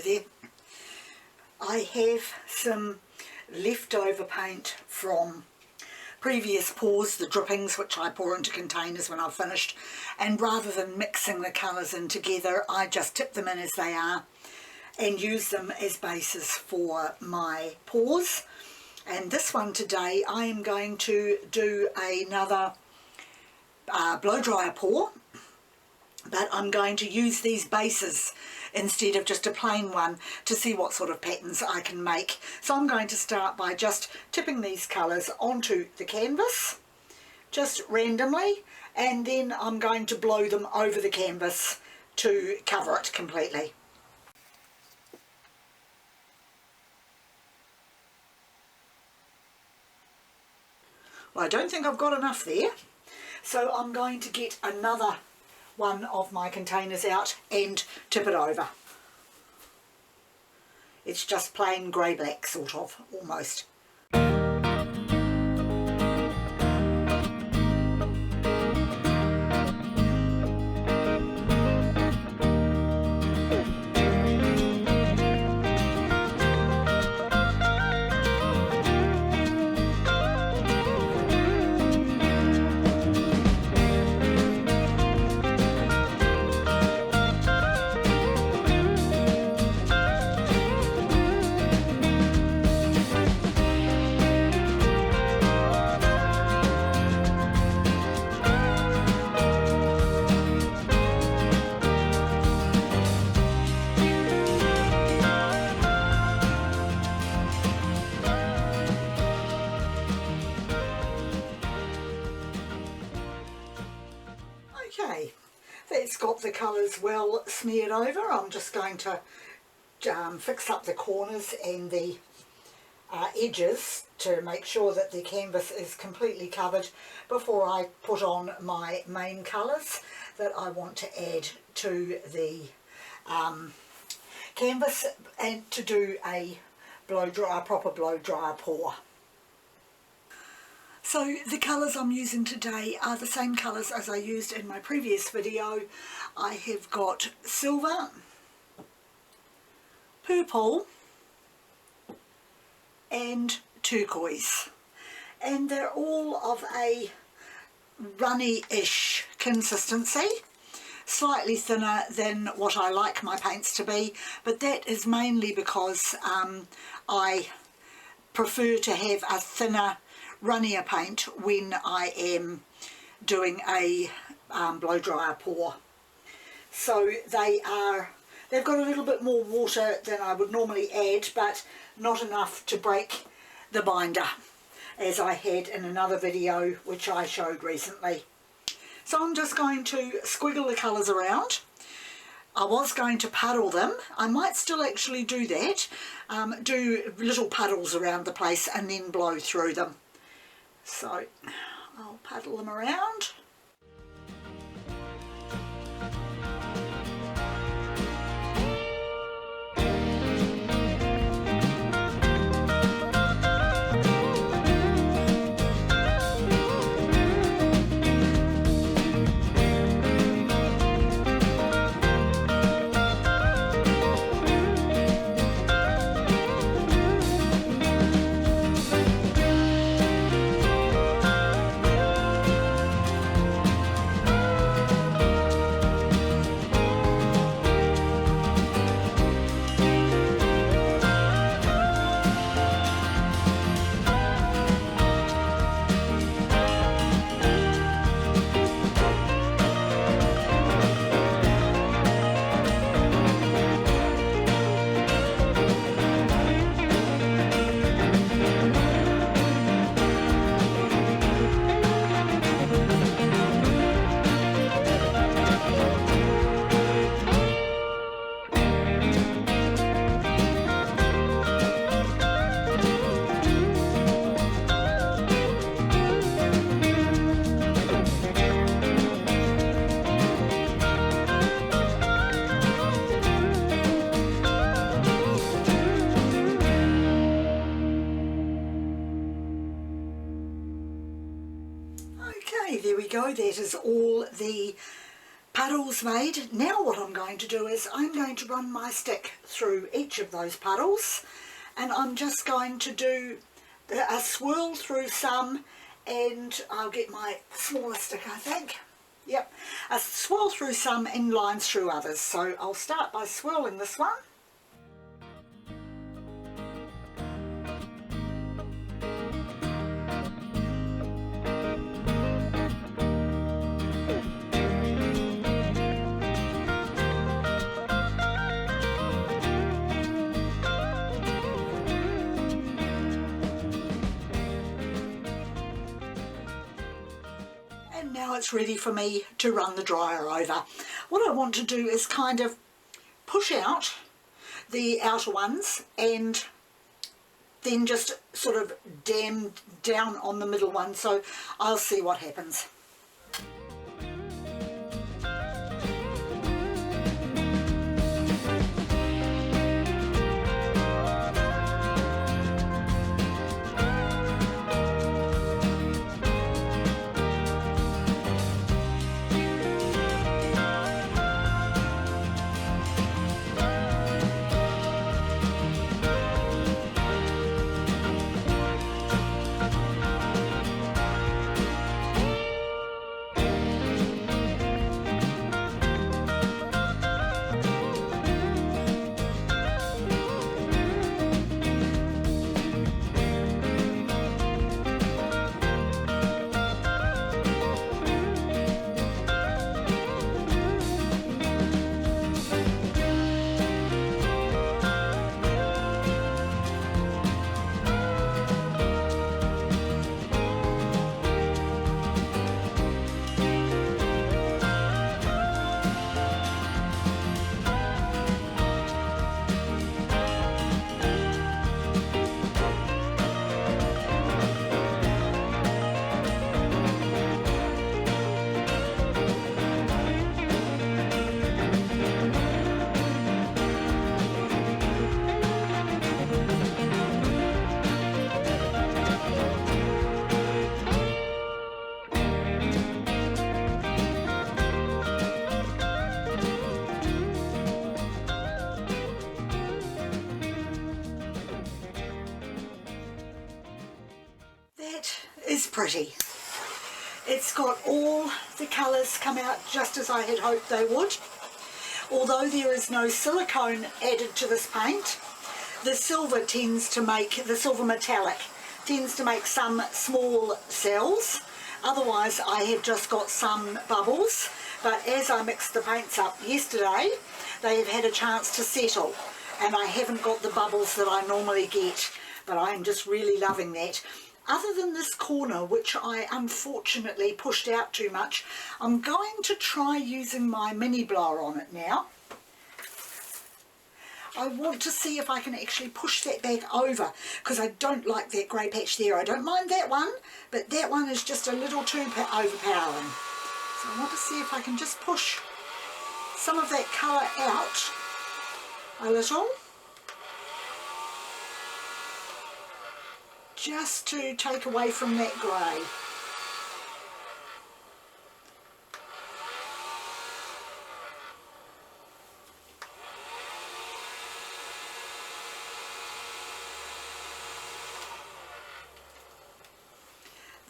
do there. I have some leftover paint from previous pours, the drippings, which I pour into containers when I've finished, and rather than mixing the colours in together, I just tip them in as they are and use them as bases for my pours. And this one today, I am going to do another blow dryer pour, but I'm going to use these bases instead of just a plain one to see what sort of patterns I can make. So I'm going to start by just tipping these colours onto the canvas, just randomly, and then I'm going to blow them over the canvas to cover it completely. Well, I don't think I've got enough there, so I'm going to get another one of my containers out and tip it over. It's just plain grey-black, sort of, almost. Okay, that's got the colours well smeared over. I'm just going to fix up the corners and the edges to make sure that the canvas is completely covered before I put on my main colours that I want to add to the canvas and to do a proper blow dryer pour. So the colours I'm using today are the same colours as I used in my previous video. I have got silver, purple and turquoise, and they're all of a runny-ish consistency, slightly thinner than what I like my paints to be, but that is mainly because I prefer to have a thinner, runnier paint when I am doing a blow dryer pour. So they've got a little bit more water than I would normally add, but not enough to break the binder, as I had in another video which I showed recently. So I'm just going to squiggle the colours around. I was going to puddle them. I might still actually do that, do little puddles around the place and then blow through them. So I'll puddle them around. Okay, there we go. That is all the puddles made. Now what I'm going to do is I'm going to run my stick through each of those puddles, and I'm just going to do a swirl through some, and I'll get my smaller stick, I think. Yep, a swirl through some and lines through others. So I'll start by swirling this one. Now it's ready for me to run the dryer over. What I want to do is kind of push out the outer ones and then just sort of dam down on the middle one, so I'll see what happens. Is pretty. It's got all the colours come out just as I had hoped they would. Although there is no silicone added to this paint, the silver metallic tends to make some small cells. Otherwise I have just got some bubbles, but as I mixed the paints up yesterday, they have had a chance to settle and I haven't got the bubbles that I normally get, but I'm just really loving that. Other than this corner, which I unfortunately pushed out too much, I'm going to try using my mini blower on it now. I want to see if I can actually push that back over, because I don't like that grey patch there. I don't mind that one, but that one is just a little too overpowering. So I want to see if I can just push some of that colour out a little, just to take away from that grey.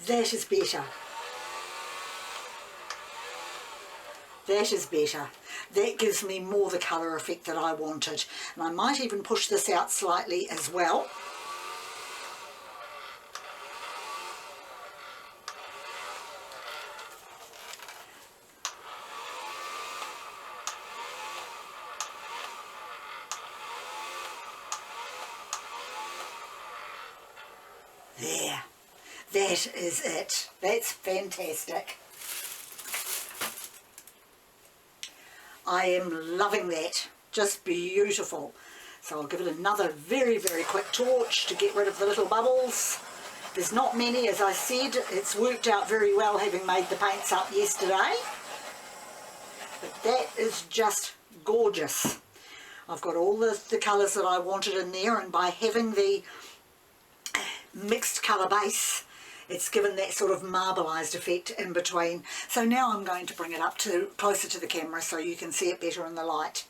That is better. That is better. That gives me more the colour effect that I wanted. And I might even push this out slightly as well. There. That is it. That's fantastic. I am loving that. Just beautiful. So I'll give it another very, very quick torch to get rid of the little bubbles. There's not many, as I said. It's worked out very well having made the paints up yesterday. But that is just gorgeous. I've got all the colours that I wanted in there, and by having the mixed colour base, it's given that sort of marbleized effect in between. So now I'm going to bring it up to closer to the camera so you can see it better in the light.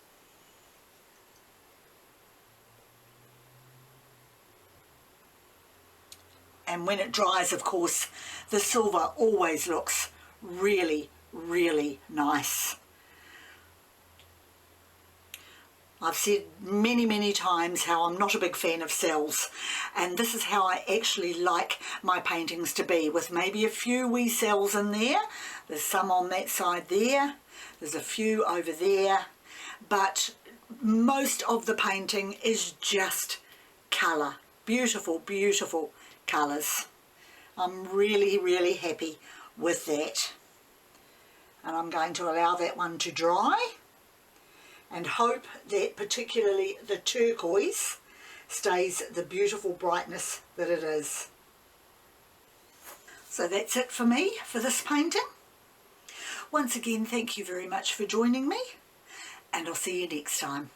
And when it dries, of course, the silver always looks really, really nice. I've said many, many times how I'm not a big fan of cells, and this is how I actually like my paintings to be, with maybe a few wee cells in there. There's some on that side there, there's a few over there, but most of the painting is just colour. Beautiful, beautiful colours. I'm really, really happy with that. And I'm going to allow that one to dry and hope that particularly the turquoise stays the beautiful brightness that it is. So that's it for me for this painting. Once again, thank you very much for joining me, and I'll see you next time.